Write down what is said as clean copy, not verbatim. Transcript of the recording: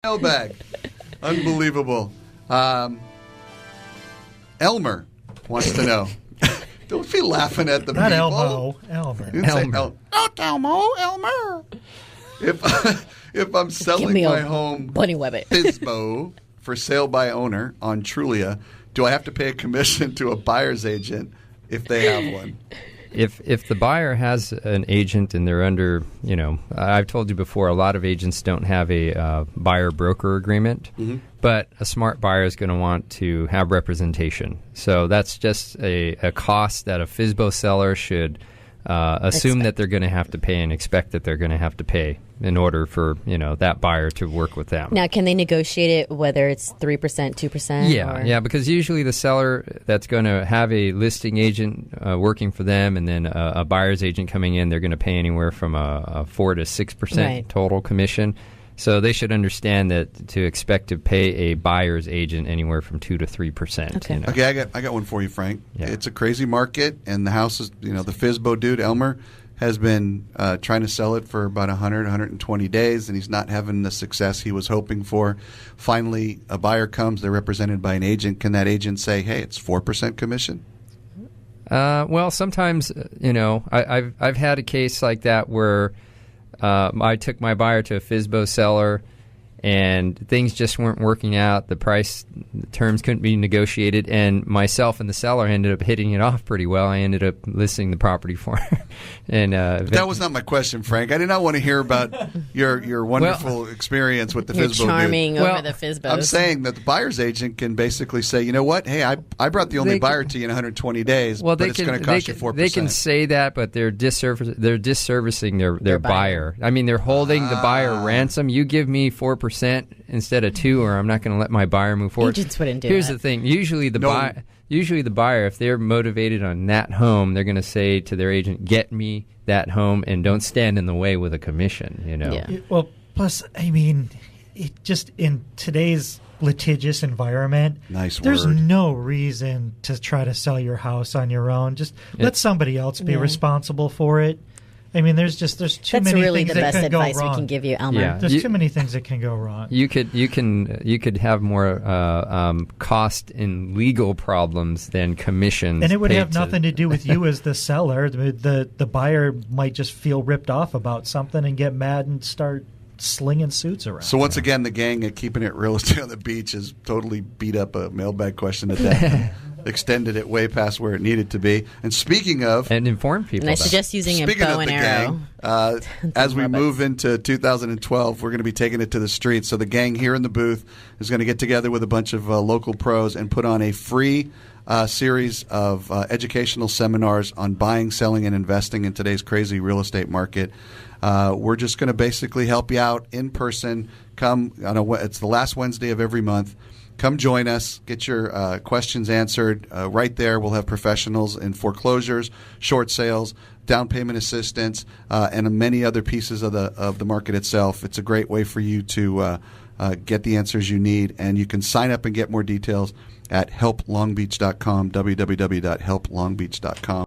Mailbag. Unbelievable. Elmer wants to know. Don't be laughing at the Not people. Elmo. Elmer. Not Elmo. Elmer. If I'm selling my home Bunny Webbit. FSBO for sale by owner on Trulia, do I have to pay a commission to a buyer's agent if they have one? If the buyer has an agent and they're under, I've told you before, a lot of agents don't have a buyer-broker agreement, but a smart buyer is going to want to have representation. So that's just a cost that a FSBO seller should assume that they're going to have to pay and expect that they're going to have to pay in order for that buyer to work with them. Now, can they negotiate it whether it's 3%, 2%? Yeah, because usually the seller that's going to have a listing agent working for them and then a buyer's agent coming in, they're going to pay anywhere from a 4 to 6% total commission. So they should understand that to expect to pay a buyer's agent anywhere from 2 to 3%. Okay, okay, I got one for you, Frank. Yeah. It's a crazy market, and the house is, the FSBO dude, Elmer, has been trying to sell it for about 120 days, and he's not having the success he was hoping for. Finally, a buyer comes. They're represented by an agent. Can that agent say, hey, it's 4% commission? Well, sometimes, I've had a case like that where I took my buyer to a FSBO seller, and things just weren't working out. The terms couldn't be negotiated, and myself and the seller ended up hitting it off pretty well. I ended up listing the property for her. And that was not my question, Frank. I did not want to hear about your wonderful experience with the FSBO dude. Charming over the FSBOs. I'm saying that the buyer's agent can basically say, you know what? Hey, I brought the only buyer to you in 120 days, but it's going to cost you 4%. They can say that, but they're disservicing their buyer. I mean, they're holding the buyer ransom. You give me 4% instead of 2%, or I'm not going to let my buyer move forward. Agents wouldn't do Here's that. the thing. Usually the buyer, if they're motivated on that home, they're going to say to their agent, get me that home and don't stand in the way with a commission, Yeah. Well, plus, I mean, just in today's litigious environment, there's no reason to try to sell your house on your own. Just let somebody else be responsible for it. I mean, there's too That's many really things the that best can go advice wrong. we can give you, Elmer. Yeah. There's too many things that can go wrong. You could have more cost in legal problems than commissions, and it would paid have nothing to do with you as the seller. The buyer might just feel ripped off about something and get mad and start slinging suits around. So once again, the gang at Keeping It Real Estate on the Beach has totally beat up a mailbag question at that. Extended it way past where it needed to be. And speaking of... And inform people. And I suggest using a bow and arrow. Gang, as we move into 2012, we're going to be taking it to the streets. So the gang here in the booth is going to get together with a bunch of local pros and put on a free series of educational seminars on buying, selling, and investing in today's crazy real estate market. We're just going to basically help you out in person. It's the last Wednesday of every month. Come join us. Get your questions answered right there. We'll have professionals in foreclosures, short sales, down payment assistance, and many other pieces of the market itself. It's a great way for you to get the answers you need, and you can sign up and get more details at helplongbeach.com, www.helplongbeach.com.